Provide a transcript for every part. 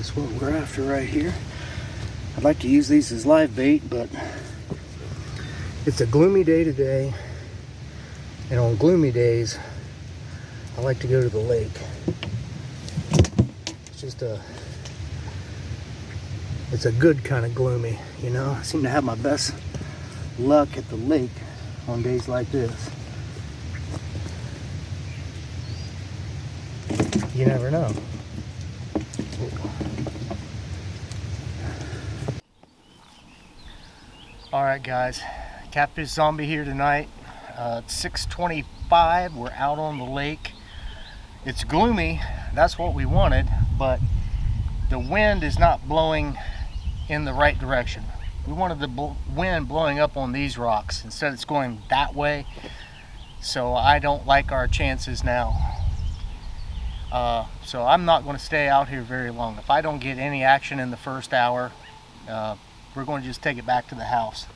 is what we're after right here. I'd like to use these as live bait, but it's a gloomy day today, and on gloomy days I like to go to the lake. It's a good kind of gloomy, you know. I seem to have my best luck at the lake on days like this. You never know. Alright guys, Catfish Zombie here tonight. It's 6:25, we're out on the lake. It's gloomy, that's what we wanted, but the wind is not blowing in the right direction. We wanted the wind blowing up on these rocks. Instead it's going that way, so I don't like our chances now. So I'm not going to stay out here very long. If I don't get any action in the first hour, we're going to just take it back to the house.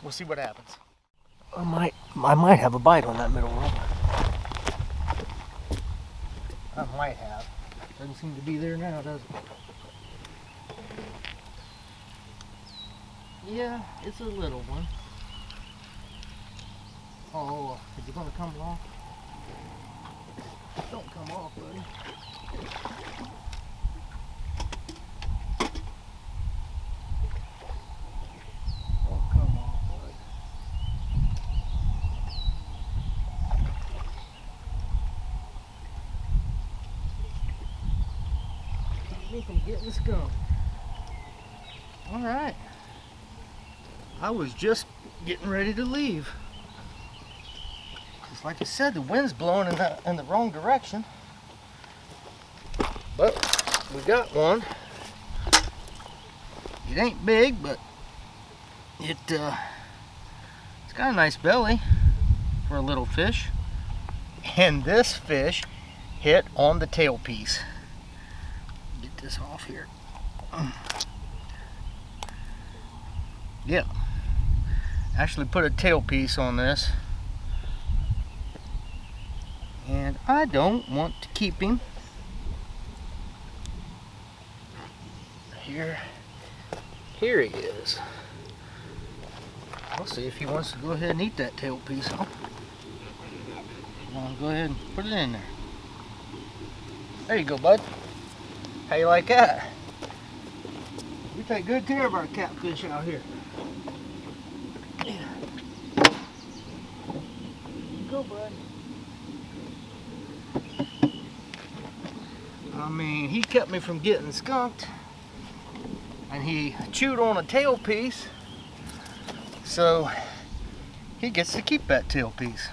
We'll see what happens. I might have a bite on that middle rope. I might have. Doesn't seem to be there now, does it? Yeah, it's a little one. Oh, is it going to come off? Don't come off, buddy. Don't come off, bud. Keep me from getting skunked. All right. I was just getting ready to leave. Because like I said, the wind's blowing in the wrong direction. But we got one. It ain't big, but it's got a nice belly for a little fish. And this fish hit on the tail piece. Get this off here. Yeah. Actually put a tail piece on this. And I don't want to keep him. Here he is. I'll see if he wants to go ahead and eat that tail piece. Huh? I'll go ahead and put it in there. There you go, bud. How you like that? We take good care of our catfish out here. Yeah. Go, bud. I mean, he kept me from getting skunked, and he chewed on a tail piece, so he gets to keep that tail piece.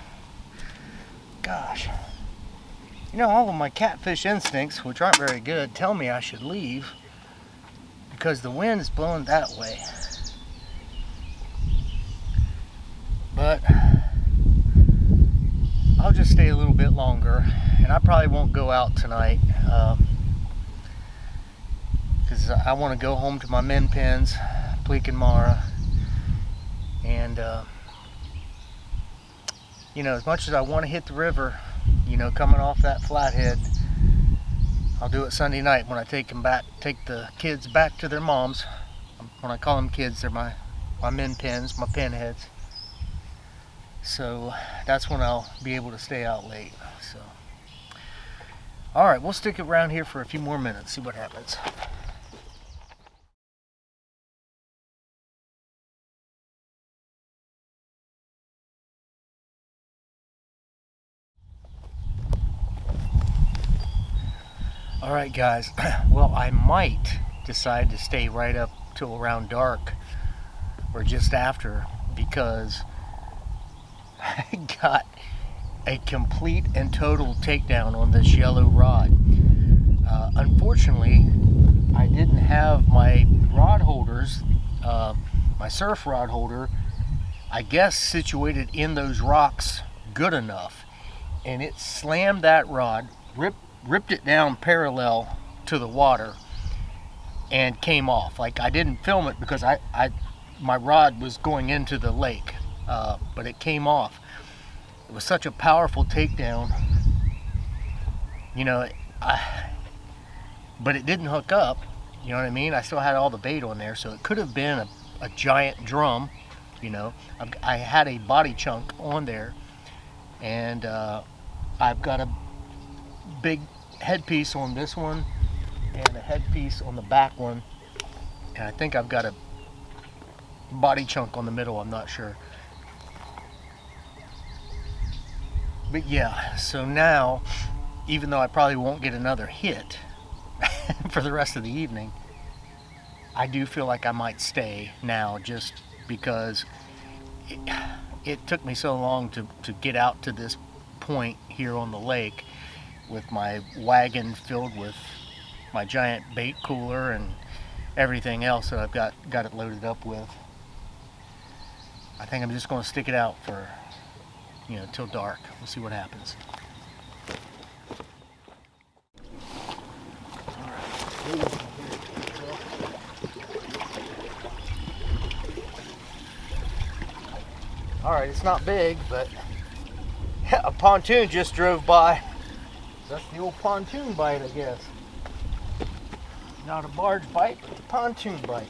Gosh. You know, all of my catfish instincts, which aren't very good, tell me I should leave because the wind is blowing that way. But I'll just stay a little bit longer, and I probably won't go out tonight because I want to go home to my min pens, Pleek and Mara, and you know, as much as I want to hit the river, you know, coming off that flathead, I'll do it Sunday night when I take the kids back to their moms. When I call them kids, they're my min pens, my pen heads. So that's when I'll be able to stay out late. So, all right, we'll stick around here for a few more minutes, see what happens. All right, guys. Well, I might decide to stay right up till around dark or just after, because I got a complete and total takedown on this yellow rod. Unfortunately, I didn't have my rod holders, my surf rod holder, I guess situated in those rocks good enough, and it slammed that rod, ripped it down parallel to the water, and came off. Like, I didn't film it because my rod was going into the lake, but it came off. It was such a powerful takedown, you know. But it didn't hook up, You know what I mean? I still had all the bait on there, so it could have been a giant drum. You know, I had a body chunk on there, and I've got a big headpiece on this one and a headpiece on the back one, and I think I've got a body chunk on the middle. I'm not sure. But yeah, so now, even though I probably won't get another hit for the rest of the evening, I do feel like I might stay now, just because it took me so long to get out to this point here on the lake with my wagon filled with my giant bait cooler and everything else that I've got it loaded up with. I think I'm just going to stick it out for, you know, till dark. We'll see what happens. Alright, it's not big, but a pontoon just drove by. That's the old pontoon bite, I guess. Not a barge bite, but a pontoon bite.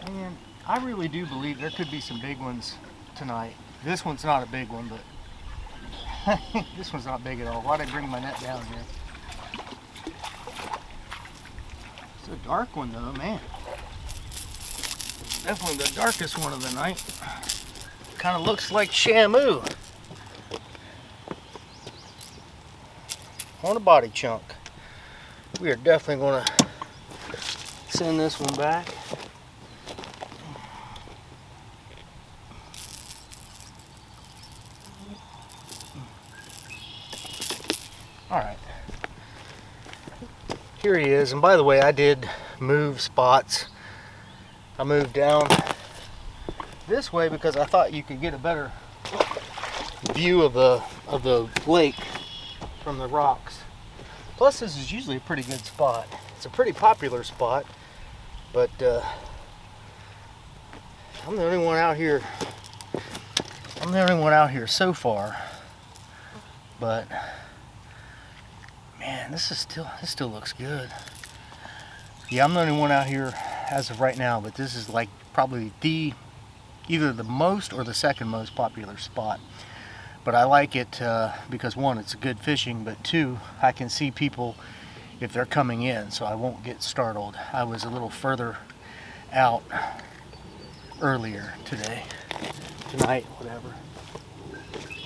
And I really do believe there could be some big ones tonight. This one's not a big one, but this one's not big at all. Why'd I bring my net down here? It's a dark one though, man. Definitely the darkest one of the night. Kind of looks like Shamu on a body chunk. We are definitely going to send this one back. All right. Here he is, and by the way, I did move spots. I moved down this way because I thought you could get a better view of the lake from the rocks. Plus, this is usually a pretty good spot. It's a pretty popular spot, but I'm the only one out here. I'm the only one out here so far, but. Man, this still looks good. Yeah, I'm the only one out here as of right now, but this is like probably either the most or the second most popular spot. But I like it because one, it's good fishing, but two, I can see people if they're coming in, so I won't get startled. I was a little further out earlier tonight, whatever.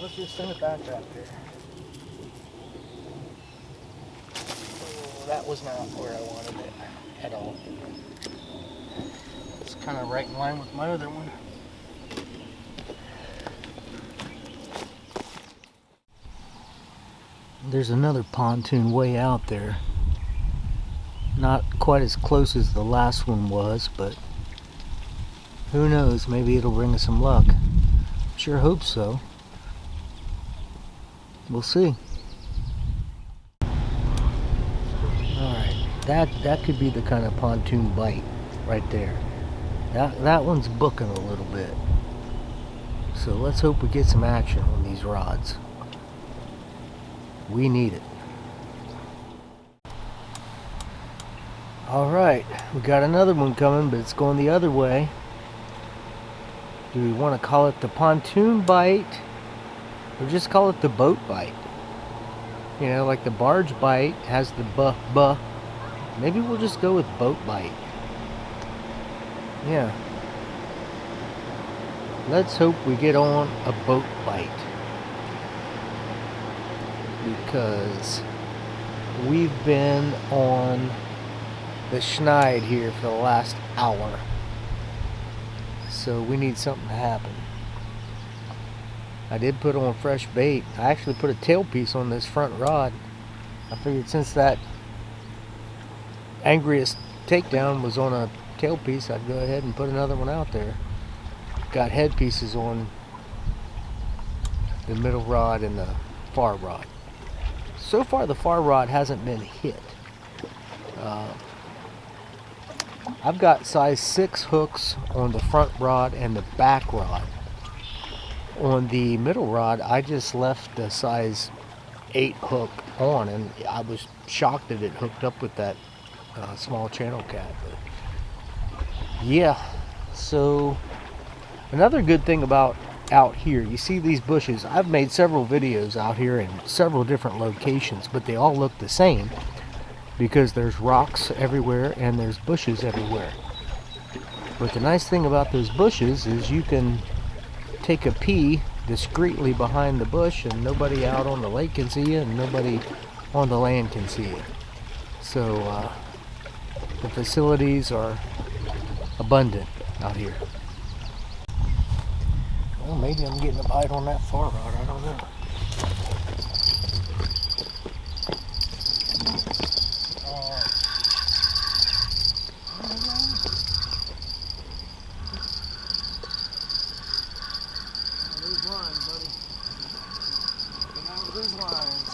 Let's just send it back there. That was not where I wanted it at all. It's kind of right in line with my other one. There's another pontoon way out there. Not quite as close as the last one was, but who knows, maybe it'll bring us some luck. Sure hope so. We'll see. That could be the kind of pontoon bite right there. That one's booking a little bit. So let's hope we get some action on these rods. We need it. Alright, we got another one coming, but it's going the other way. Do we want to call it the pontoon bite or just call it the boat bite? You know, like the barge bite has the buh. Maybe we'll just go with boat bite. Yeah. Let's hope we get on a boat bite. Because we've been on the schneid here for the last hour. So we need something to happen. I did put on fresh bait. I actually put a tailpiece on this front rod. I figured since that angriest takedown was on a tailpiece, I'd go ahead and put another one out there. Got headpieces on the middle rod and the far rod. So far the far rod hasn't been hit. I've got size 6 hooks on the front rod and the back rod. on the middle rod, I just left the size 8 hook on, and I was shocked that it hooked up with that small channel cat. But yeah, so another good thing about out here, you see these bushes. I've made several videos out here in several different locations, but they all look the same because there's rocks everywhere and there's bushes everywhere. But the nice thing about those bushes is you can take a pee discreetly behind the bush and nobody out on the lake can see you and nobody on the land can see you. So the facilities are abundant out here. Well, maybe I'm getting a bite on that far rod, I don't know. Those lines, buddy. Get out of those lines.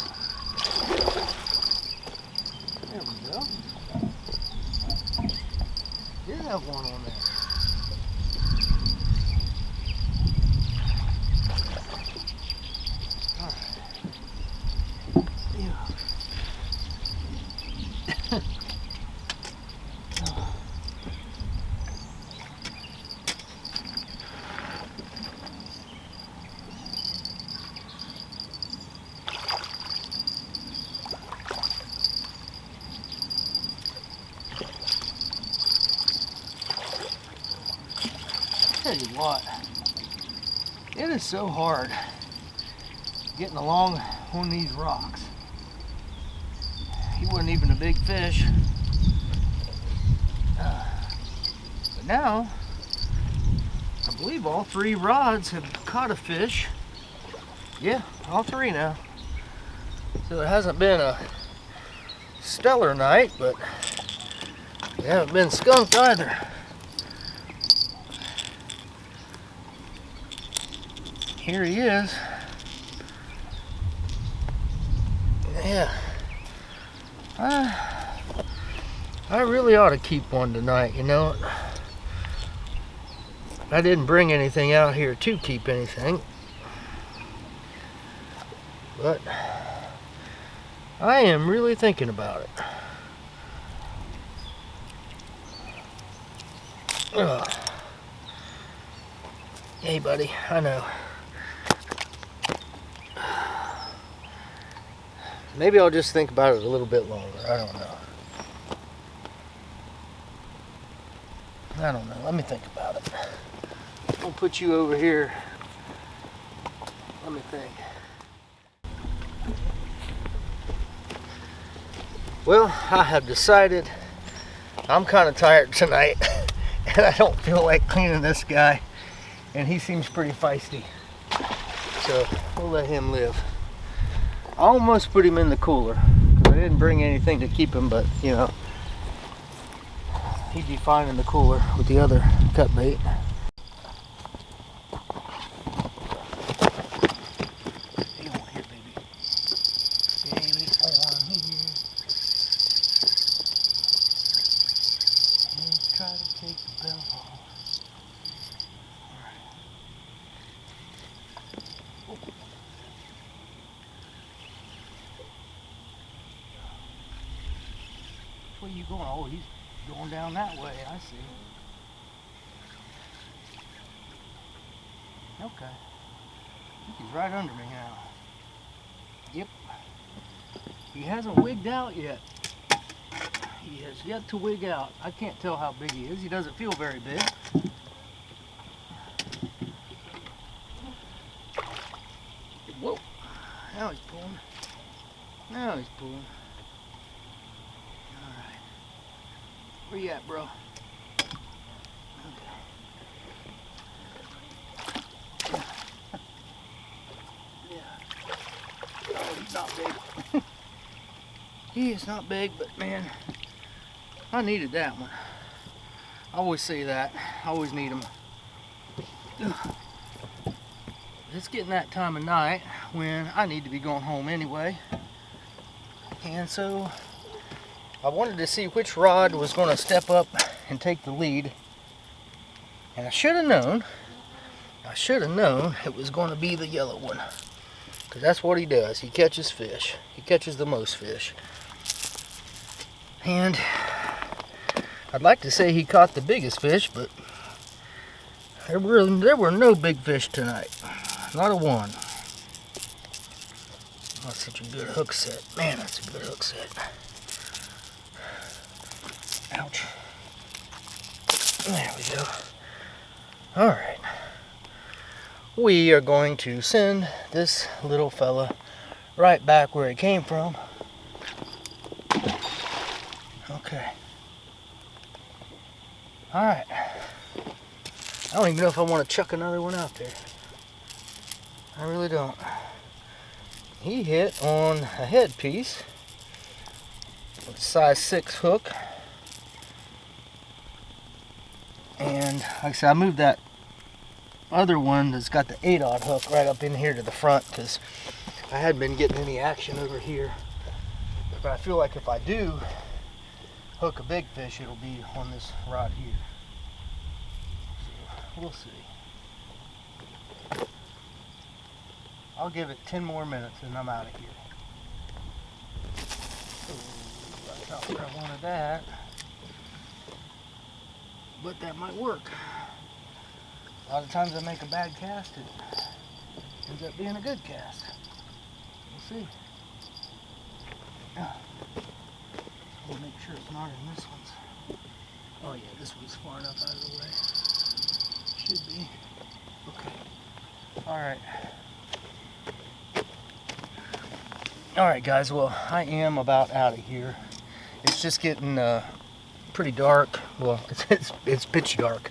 There we go. Did have one on there. Tell you what, it is so hard getting along on these rocks. He wasn't even a big fish. But now, I believe all 3 rods have caught a fish. Yeah, all 3 now. So it hasn't been a stellar night, but we haven't been skunked either. Here he is. Yeah. I really ought to keep one tonight, you know. I didn't bring anything out here to keep anything. But I am really thinking about it. Ugh. Hey, buddy, I know. Maybe I'll just think about it a little bit longer. I don't know. Let me think about it. I'll put you over here. Let me think. Well, I have decided I'm kind of tired tonight and I don't feel like cleaning this guy, and he seems pretty feisty. So we'll let him live. I almost put him in the cooler because I didn't bring anything to keep him, but you know, he'd be fine in the cooler with the other cut bait. Stay on here, baby. Stay on here. And try to take the bell off. Where you going? Oh, he's going down that way. I see. Okay. I think he's right under me now. Yep. He hasn't wigged out yet. He has yet to wig out. I can't tell how big he is. He doesn't feel very big. Whoa. Now he's pulling. Now he's pulling. Where you at, bro? Okay. Yeah. Oh, he's not big. He is not big, but man, I needed that one. I always say that. I always need them. It's getting that time of night when I need to be going home anyway. And so I wanted to see which rod was going to step up and take the lead. And I should have known I should have known it was going to be the yellow one, because that's what he does. He catches fish. He catches the most fish. And I'd like to say he caught the biggest fish, but there were no big fish tonight. Not a one. That's such a good hook set. Man, that's a good hook set. Ouch. There we go. Alright. We are going to send this little fella right back where he came from. Okay. Alright. I don't even know if I want to chuck another one out there. I really don't. He hit on a headpiece with a size 6 hook. And like I said, I moved that other one that's got the 8/0 hook right up in here to the front because I hadn't been getting any action over here. But I feel like if I do hook a big fish, it'll be on this rod here. So we'll see. I'll give it 10 more minutes and I'm out of here. Oh, that's not where I wanted that. But that might work. A lot of times I make a bad cast, it ends up being a good cast. We'll see. We'll make sure it's not in this one's. Oh yeah, this one's far enough out of the way. Should be. Okay. Alright. Alright guys, well I am about out of here. It's just getting pretty dark. Well, it's pitch dark.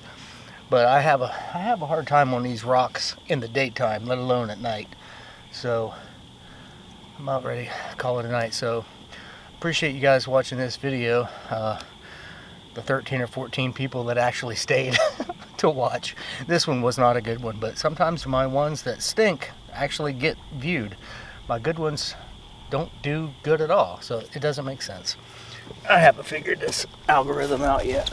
But I have a hard time on these rocks in the daytime, let alone at night. So I'm about ready to call it a night. So appreciate you guys watching this video. The 13 or 14 people that actually stayed to watch. This one was not a good one, but sometimes my ones that stink actually get viewed. My good ones don't do good at all, so it doesn't make sense. I haven't figured this algorithm out yet.